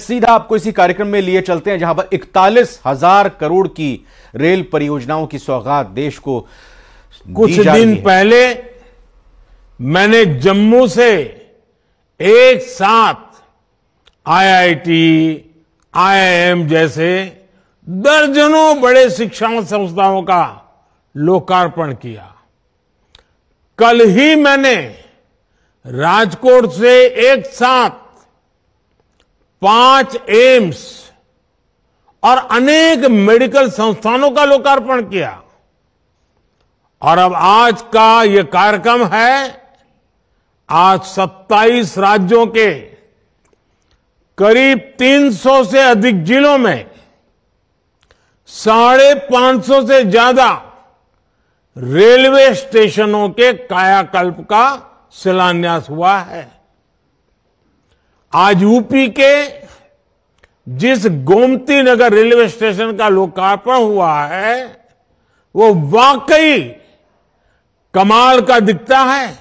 सीधा आपको इसी कार्यक्रम में लिए चलते हैं जहां पर 41,000 करोड़ की रेल परियोजनाओं की सौगात देश को कुछ दिन पहले मैंने जम्मू से एक साथ आईआईटी, आईआईएम जैसे दर्जनों बड़े शिक्षा संस्थाओं का लोकार्पण किया। कल ही मैंने राजकोट से एक साथ 5 एम्स और अनेक मेडिकल संस्थानों का लोकार्पण किया। और अब आज का यह कार्यक्रम है, आज 27 राज्यों के करीब 300 से अधिक जिलों में 550 से ज्यादा रेलवे स्टेशनों के कायाकल्प का शिलान्यास हुआ है। आज यूपी के जिस गोमती नगर रेलवे स्टेशन का लोकार्पण हुआ है वो वाकई कमाल का दिखता है।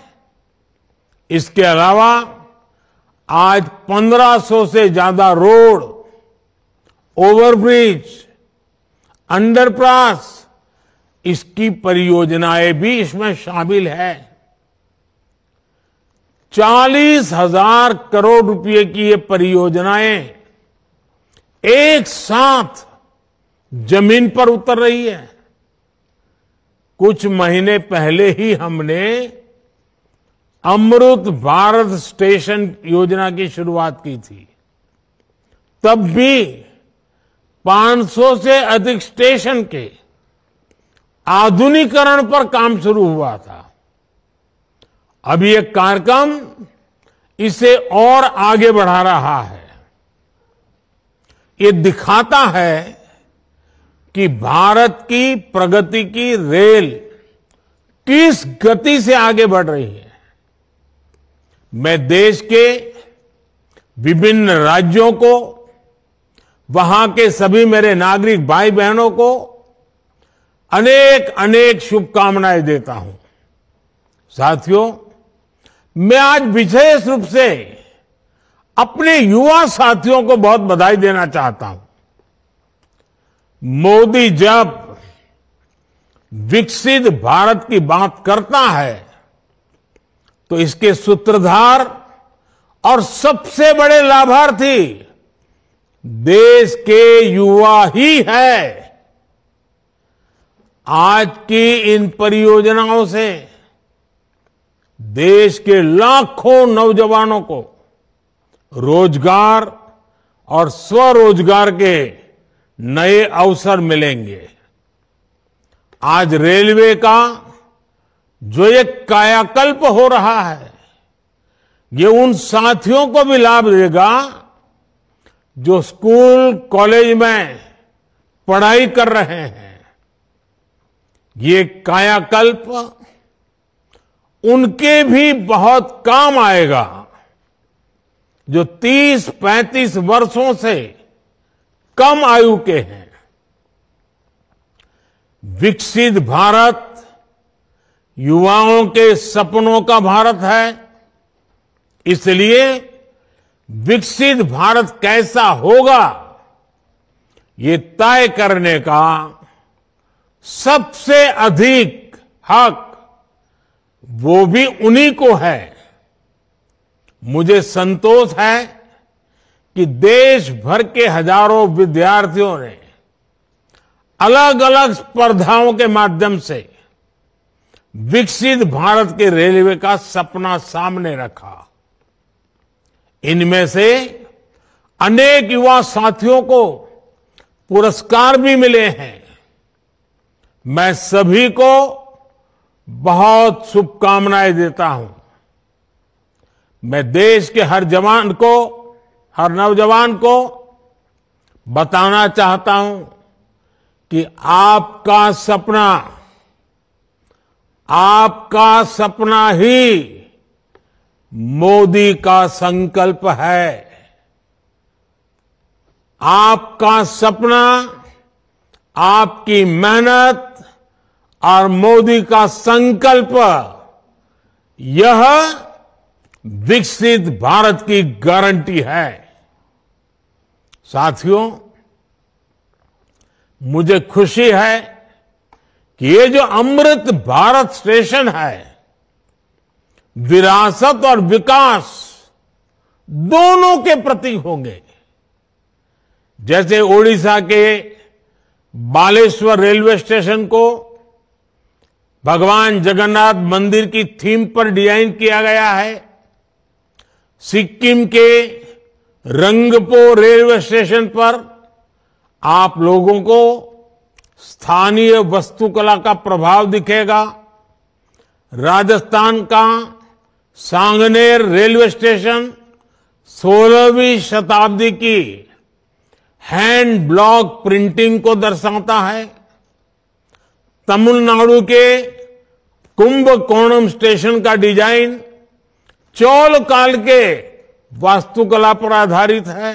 इसके अलावा आज 1500 से ज्यादा रोड, ओवरब्रिज, अंडरपास, इसकी परियोजनाएं भी इसमें शामिल है। 40,000 करोड़ रुपए की ये परियोजनाएं एक साथ जमीन पर उतर रही है। कुछ महीने पहले ही हमने अमृत भारत स्टेशन योजना की शुरुआत की थी। तब भी 500 से अधिक स्टेशन के आधुनिकीकरण पर काम शुरू हुआ था। अब ये कार्यक्रम इसे और आगे बढ़ा रहा है। ये दिखाता है कि भारत की प्रगति की रेल किस गति से आगे बढ़ रही है। मैं देश के विभिन्न राज्यों को, वहां के सभी मेरे नागरिक भाई बहनों को अनेक अनेक शुभकामनाएं देता हूं। साथियों, मैं आज विशेष रूप से अपने युवा साथियों को बहुत बधाई देना चाहता हूं। मोदी जब विकसित भारत की बात करता है तो इसके सूत्रधार और सबसे बड़े लाभार्थी देश के युवा ही है। आज की इन परियोजनाओं से देश के लाखों नौजवानों को रोजगार और स्वरोजगार के नए अवसर मिलेंगे। आज रेलवे का जो एक कायाकल्प हो रहा है, ये उन साथियों को भी लाभ देगा जो स्कूल कॉलेज में पढ़ाई कर रहे हैं। ये कायाकल्प उनके भी बहुत काम आएगा जो 30-35 वर्षों से कम आयु के हैं। विकसित भारत युवाओं के सपनों का भारत है। इसलिए विकसित भारत कैसा होगा, ये तय करने का सबसे अधिक हक वो भी उन्हीं को है। मुझे संतोष है कि देश भर के हजारों विद्यार्थियों ने अलग अलग स्पर्धाओं के माध्यम से विकसित भारत के रेलवे का सपना सामने रखा। इनमें से अनेक युवा साथियों को पुरस्कार भी मिले हैं। मैं सभी को बहुत शुभकामनाएं देता हूं। मैं देश के हर जवान को, हर नौजवान को बताना चाहता हूं कि आपका सपना ही मोदी का संकल्प है। आपका सपना, आपकी मेहनत और मोदी का संकल्प, यह विकसित भारत की गारंटी है। साथियों, मुझे खुशी है कि ये जो अमृत भारत स्टेशन है, विरासत और विकास दोनों के प्रतीक होंगे। जैसे ओडिशा के बालेश्वर रेलवे स्टेशन को भगवान जगन्नाथ मंदिर की थीम पर डिजाइन किया गया है, सिक्किम के रंगपो रेलवे स्टेशन पर आप लोगों को स्थानीय वास्तुकला का प्रभाव दिखेगा, राजस्थान का सांगनेर रेलवे स्टेशन 16वीं शताब्दी की हैंड ब्लॉक प्रिंटिंग को दर्शाता है, तमिलनाडु के कुंभकोणम स्टेशन का डिजाइन चोल काल के वास्तुकला पर आधारित है,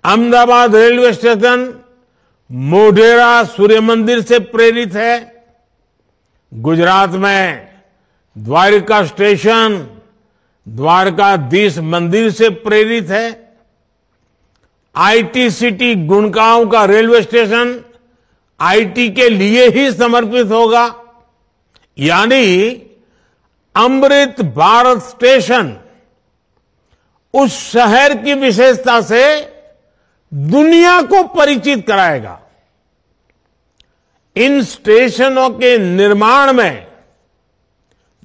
अहमदाबाद रेलवे स्टेशन मोढेरा सूर्य मंदिर से प्रेरित है, गुजरात में द्वारिका स्टेशन द्वारकाधीश मंदिर से प्रेरित है, आईटी सिटी गुड़गांव का रेलवे स्टेशन आईटी के लिए ही समर्पित होगा। यानी अमृत भारत स्टेशन उस शहर की विशेषता से दुनिया को परिचित कराएगा। इन स्टेशनों के निर्माण में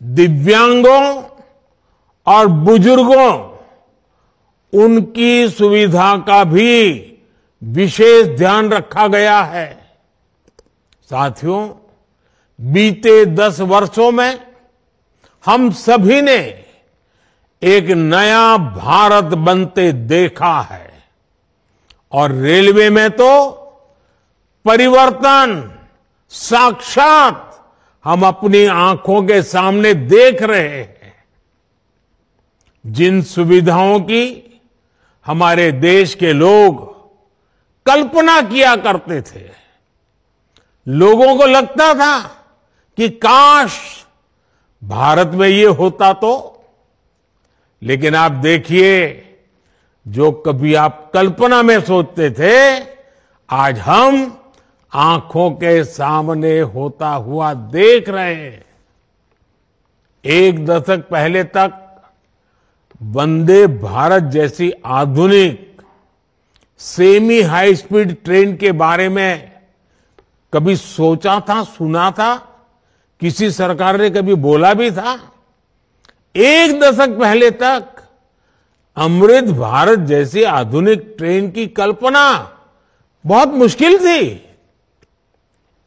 दिव्यांगों और बुजुर्गों उनकी सुविधा का भी विशेष ध्यान रखा गया है। साथियों, बीते 10 वर्षों में हम सभी ने एक नया भारत बनते देखा है और रेलवे में तो परिवर्तन साक्षात हम अपनी आंखों के सामने देख रहे हैं। जिन सुविधाओं की हमारे देश के लोग कल्पना किया करते थे, लोगों को लगता था कि काश भारत में ये होता तो, लेकिन आप देखिए, जो कभी आप कल्पना में सोचते थे, आज हम आंखों के सामने होता हुआ देख रहे हैं। एक दशक पहले तक वंदे भारत जैसी आधुनिक सेमी हाई स्पीड ट्रेन के बारे में कभी सोचा था, सुना था? किसी सरकार ने कभी बोला भी था? एक दशक पहले तक अमृत भारत जैसी आधुनिक ट्रेन की कल्पना बहुत मुश्किल थी।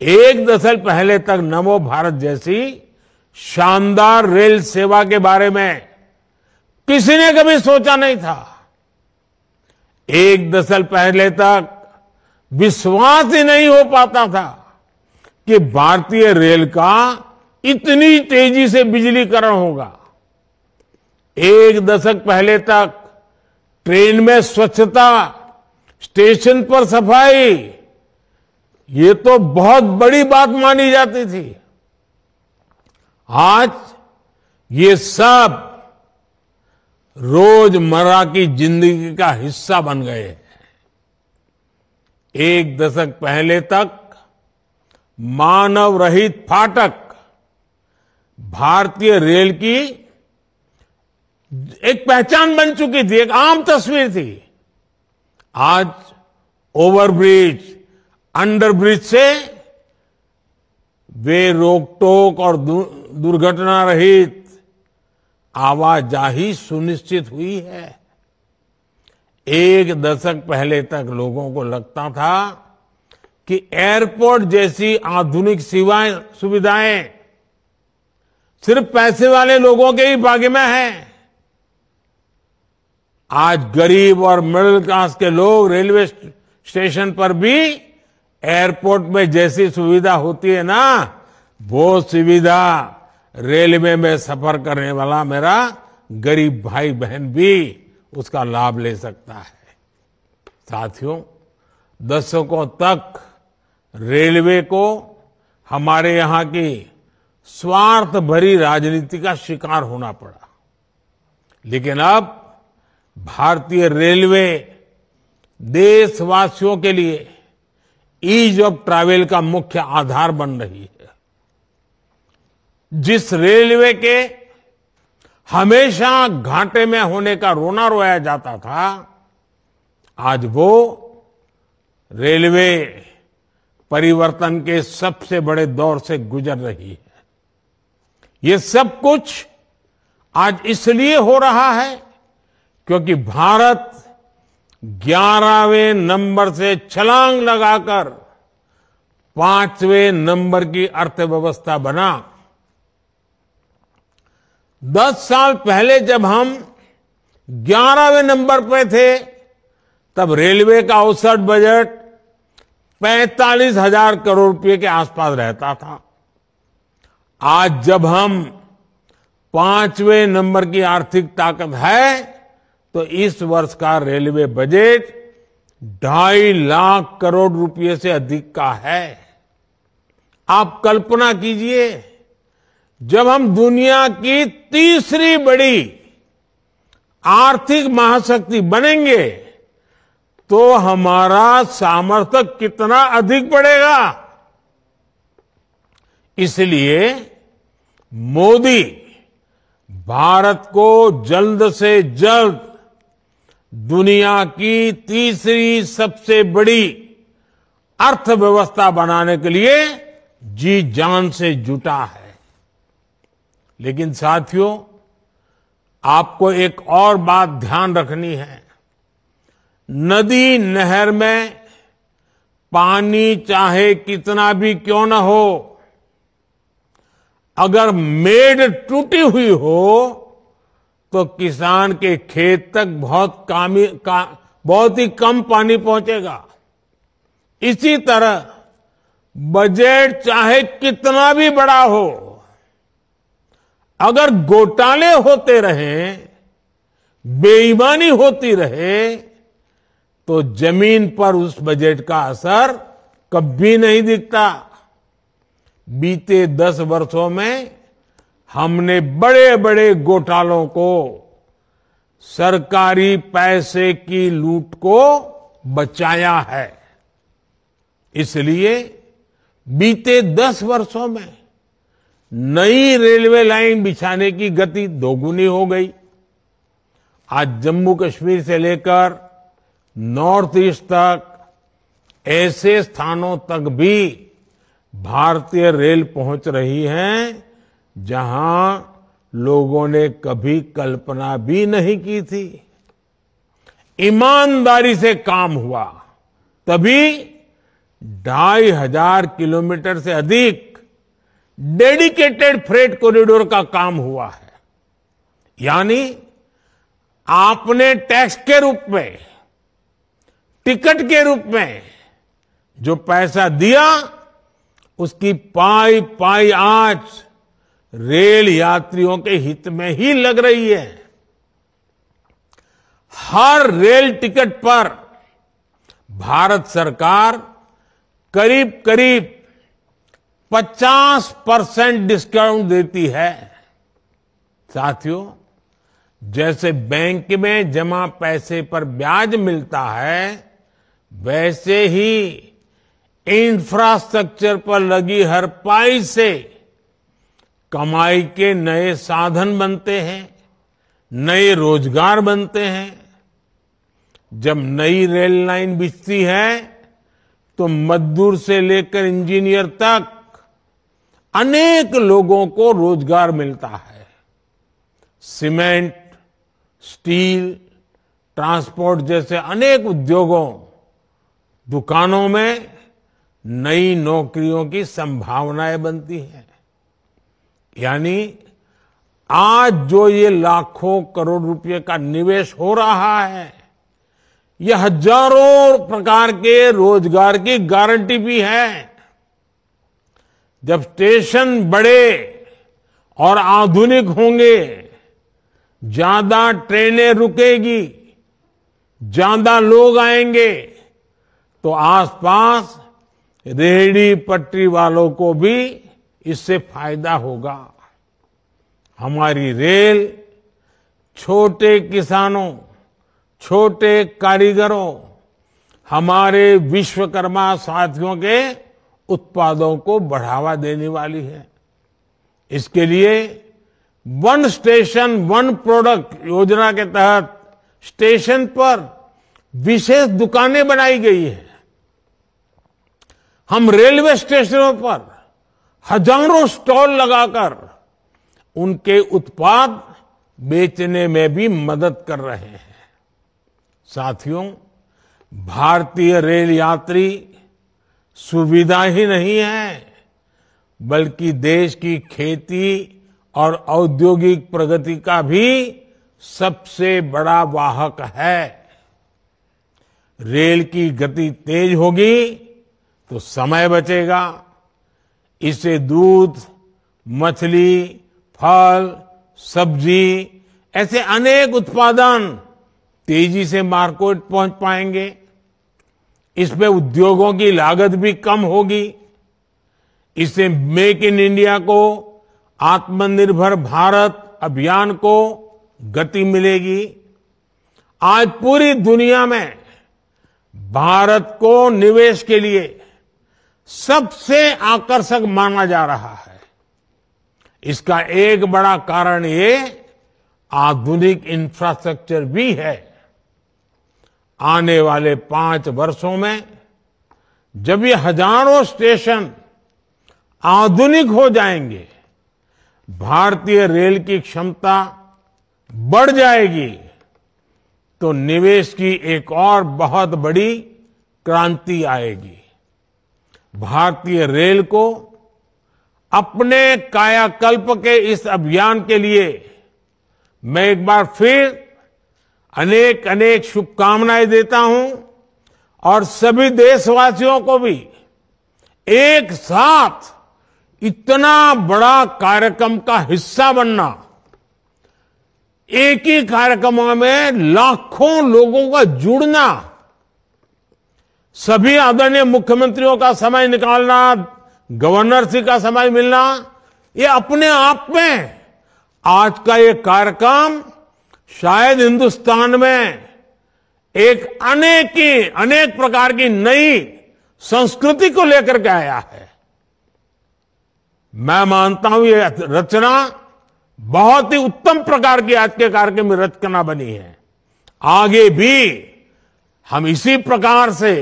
एक दशक पहले तक नमो भारत जैसी शानदार रेल सेवा के बारे में किसी ने कभी सोचा नहीं था। एक दशक पहले तक विश्वास ही नहीं हो पाता था कि भारतीय रेल का इतनी तेजी से बिजलीकरण होगा। एक दशक पहले तक ट्रेन में स्वच्छता, स्टेशन पर सफाई, ये तो बहुत बड़ी बात मानी जाती थी। आज ये सब रोजमर्रा की जिंदगी का हिस्सा बन गए हैं। एक दशक पहले तक मानव रहित फाटक भारतीय रेल की एक पहचान बन चुकी थी, एक आम तस्वीर थी। आज ओवरब्रिज, अंडरब्रिज से वे रोक टोक और दुर्घटना रहित आवाजाही सुनिश्चित हुई है। एक दशक पहले तक लोगों को लगता था कि एयरपोर्ट जैसी आधुनिक सुविधाएं सिर्फ पैसे वाले लोगों के ही भाग्य में है। आज गरीब और मिडिल क्लास के लोग रेलवे स्टेशन पर भी एयरपोर्ट में जैसी सुविधा होती है ना, वो सुविधा रेलवे में सफर करने वाला मेरा गरीब भाई बहन भी उसका लाभ ले सकता है। साथियों, दशकों तक रेलवे को हमारे यहां की स्वार्थ भरी राजनीति का शिकार होना पड़ा, लेकिन अब भारतीय रेलवे देशवासियों के लिए ईज ऑफ ट्रैवल का मुख्य आधार बन रही है। जिस रेलवे के हमेशा घाटे में होने का रोना रोया जाता था, आज वो रेलवे परिवर्तन के सबसे बड़े दौर से गुजर रही है। ये सब कुछ आज इसलिए हो रहा है क्योंकि भारत 11वें नंबर से छलांग लगाकर 5वें नंबर की अर्थव्यवस्था बना। 10 साल पहले जब हम 11वें नंबर पे थे, तब रेलवे का औसत बजट 45,000 करोड़ रुपए के आसपास रहता था। आज जब हम 5वें नंबर की आर्थिक ताकत है, तो इस वर्ष का रेलवे बजट 2.5 लाख करोड़ रुपए से अधिक का है। आप कल्पना कीजिए, जब हम दुनिया की तीसरी बड़ी आर्थिक महाशक्ति बनेंगे, तो हमारा सामर्थ्य कितना अधिक बढ़ेगा। इसलिए मोदी भारत को जल्द से जल्द दुनिया की तीसरी सबसे बड़ी अर्थव्यवस्था बनाने के लिए जी जान से जुटा है। लेकिन साथियों, आपको एक और बात ध्यान रखनी है। नदी नहर में पानी चाहे कितना भी क्यों न हो, अगर मेड़ टूटी हुई हो तो किसान के खेत तक बहुत ही कम पानी पहुंचेगा। इसी तरह बजट चाहे कितना भी बड़ा हो, अगर घोटाले होते रहें, बेईमानी होती रहे, तो जमीन पर उस बजट का असर कभी नहीं दिखता। बीते 10 वर्षों में हमने बड़े बड़े घोटालों को, सरकारी पैसे की लूट को बचाया है। इसलिए बीते 10 वर्षों में नई रेलवे लाइन बिछाने की गति दोगुनी हो गई। आज जम्मू कश्मीर से लेकर नॉर्थ ईस्ट तक ऐसे स्थानों तक भी भारतीय रेल पहुंच रही है जहां लोगों ने कभी कल्पना भी नहीं की थी। ईमानदारी से काम हुआ, तभी 2,500 किलोमीटर से अधिक डेडिकेटेड फ्रेट कॉरिडोर का काम हुआ है। यानी आपने टैक्स के रूप में, टिकट के रूप में जो पैसा दिया, उसकी पाई पाई आज रेल यात्रियों के हित में ही लग रही है। हर रेल टिकट पर भारत सरकार करीब करीब 50% डिस्काउंट देती है। साथियों, जैसे बैंक में जमा पैसे पर ब्याज मिलता है, वैसे ही इंफ्रास्ट्रक्चर पर लगी हर पाई से कमाई के नए साधन बनते हैं, नए रोजगार बनते हैं। जब नई रेल लाइन बिछती है तो मजदूर से लेकर इंजीनियर तक अनेक लोगों को रोजगार मिलता है। सीमेंट, स्टील, ट्रांसपोर्ट जैसे अनेक उद्योगों, दुकानों में नई नौकरियों की संभावनाएं बनती हैं। यानी आज जो ये लाखों करोड़ रुपए का निवेश हो रहा है, ये हजारों प्रकार के रोजगार की गारंटी भी है। जब स्टेशन बड़े और आधुनिक होंगे, ज्यादा ट्रेनें रुकेगी, ज्यादा लोग आएंगे, तो आसपास रेहड़ी पटरी वालों को भी इससे फायदा होगा। हमारी रेल छोटे किसानों, छोटे कारीगरों हमारे विश्वकर्मा साथियों के उत्पादों को बढ़ावा देने वाली है। इसके लिए वन स्टेशन वन प्रोडक्ट योजना के तहत स्टेशन पर विशेष दुकानें बनाई गई है। हम रेलवे स्टेशनों पर हजारों स्टॉल लगाकर उनके उत्पाद बेचने में भी मदद कर रहे हैं। साथियों, भारतीय रेल यात्री सुविधा ही नहीं है, बल्कि देश की खेती और औद्योगिक प्रगति का भी सबसे बड़ा वाहक है। रेल की गति तेज होगी तो समय बचेगा। इससे दूध, मछली, फल, सब्जी ऐसे अनेक उत्पादन तेजी से मार्केट पहुंच पाएंगे। इसमें उद्योगों की लागत भी कम होगी। इससे मेक इन इंडिया को, आत्मनिर्भर भारत अभियान को गति मिलेगी। आज पूरी दुनिया में भारत को निवेश के लिए सबसे आकर्षक माना जा रहा है। इसका एक बड़ा कारण ये आधुनिक इंफ्रास्ट्रक्चर भी है। आने वाले 5 वर्षों में जब ये हजारों स्टेशन आधुनिक हो जाएंगे, भारतीय रेल की क्षमता बढ़ जाएगी, तो निवेश की एक और बहुत बड़ी क्रांति आएगी। भारतीय रेल को अपने कायाकल्प के इस अभियान के लिए मैं एक बार फिर अनेक अनेक शुभकामनाएं देता हूं और सभी देशवासियों को भी एक साथ इतना बड़ा कार्यक्रम का हिस्सा बनना, एक ही कार्यक्रम में लाखों लोगों का जुड़ना, सभी आदरणीय मुख्यमंत्रियों का समय निकालना, गवर्नर जी का समय मिलना, ये अपने आप में आज का ये कार्यक्रम शायद हिंदुस्तान में एक अनेक प्रकार की नई संस्कृति को लेकर के आया है। मैं मानता हूं ये रचना बहुत ही उत्तम प्रकार की आज के कार्यक्रम में रचना बनी है। आगे भी हम इसी प्रकार से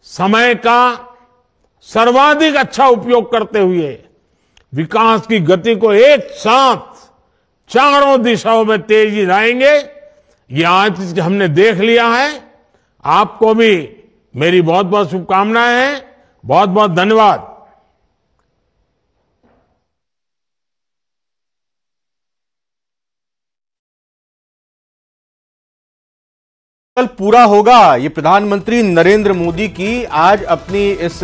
समय का सर्वाधिक अच्छा उपयोग करते हुए विकास की गति को एक साथ चारों दिशाओं में तेजी लाएंगे। ये आज हमने देख लिया है। आपको भी मेरी बहुत बहुत शुभकामनाएं हैं। बहुत बहुत धन्यवाद। कल पूरा होगा ये प्रधानमंत्री नरेंद्र मोदी की आज अपनी इस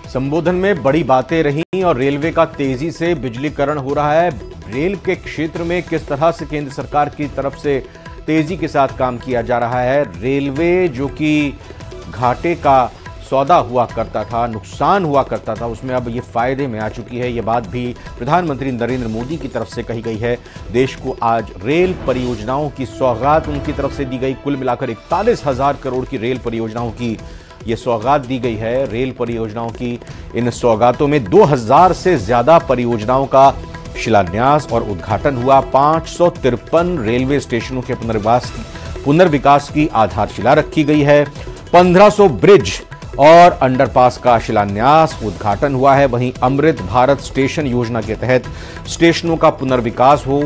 संबोधन में बड़ी बातें रही और रेलवे का तेजी से बिजलीकरण हो रहा है। रेल के क्षेत्र में किस तरह से केंद्र सरकार की तरफ से तेजी के साथ काम किया जा रहा है। रेलवे जो कि घाटे का सौदा हुआ करता था, नुकसान हुआ करता था, उसमें अब ये फायदे में आ चुकी है। ये बात भी प्रधानमंत्री नरेंद्र मोदी की तरफ से कही गई है। देश को आज रेल परियोजनाओं की सौगात उनकी तरफ से दी गई। कुल मिलाकर 41,000 करोड़ की रेल परियोजनाओं की ये सौगात दी गई है। रेल परियोजनाओं की इन सौगातों में 2000 से ज्यादा परियोजनाओं का शिलान्यास और उद्घाटन हुआ। 553 रेलवे स्टेशनों के पुनर्विकास की आधारशिला रखी गई है। 1500 ब्रिज और अंडरपास का शिलान्यास उद्घाटन हुआ है। वहीं अमृत भारत स्टेशन योजना के तहत स्टेशनों का पुनर्विकास हो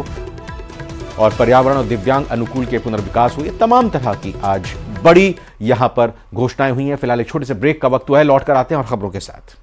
और पर्यावरण और दिव्यांग अनुकूल के पुनर्विकास हो, ये तमाम तरह की आज बड़ी यहां पर घोषणाएं हुई हैं। फिलहाल एक छोटे से ब्रेक का वक्त हुआ है, लौटकर आते हैं और खबरों के साथ।